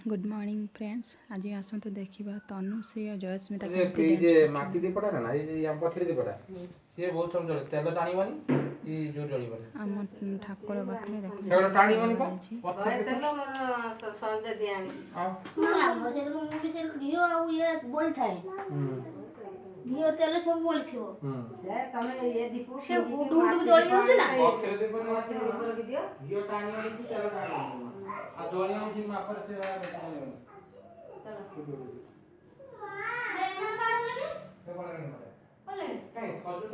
Good morning friends. आज आसतु देखा तनुश्री और जयस्मिता ये फ्रिज माटी दीपटा ना ये हम पथरी दीपटा ये बहुत सब जले तेल टाणीबनी ये जोर जळीबनी आम ठाकुर पाखे तेल टाणीबनी को पथर तेल मोर संजय दियानी आ मोर से मुंडी से घियो आ ये बोली थाए घियो तेल सब बोली थिबो ए तमे ये दीपू से गुडुड जळी होछ ना पथरी दीपनी माटी दियो घियो टाणीबनी तेल टाणीबनी आ जळिया दिन मापर से चलो लेना काढ लगे ते बोले बोले काय खजू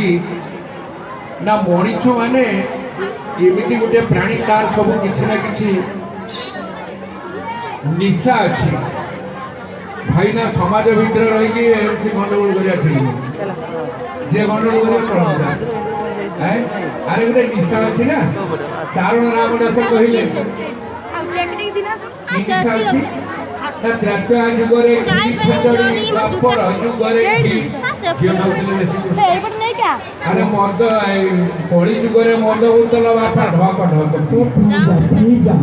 କାହିଁକି ନା ମଣିଷ ମାନେ ଏମିତି ଗୋଟେ ପ୍ରାଣୀ ତାର ସବୁ କିଛି ନା କିଛି ନିଶା ଅଛି ଭାଇନା ସମାଜ ଭିତରେ ରହିକି ସେ ଗଣ୍ଡଗୋଳ କରିବା ଠିକ ଯେ ଗଣ୍ଡଗୋଳ କରିବା ଆରେ ଗୋଟେ ନିଶା ଅଛି ନା ଚାରଣ ରାମଦାସ କହିଲେ ନିଶା ଅଛି ନା ତ୍ରେତୟା ଯୁଗରେ ଦ୍ୱାପର ଯୁଗରେ ଆରେ ମଦ କଳି ଯୁଗରେ ମଦ ହଉଥିଲା ବାପା ଢକ ଢକ ତୁ ପିଇ ଯା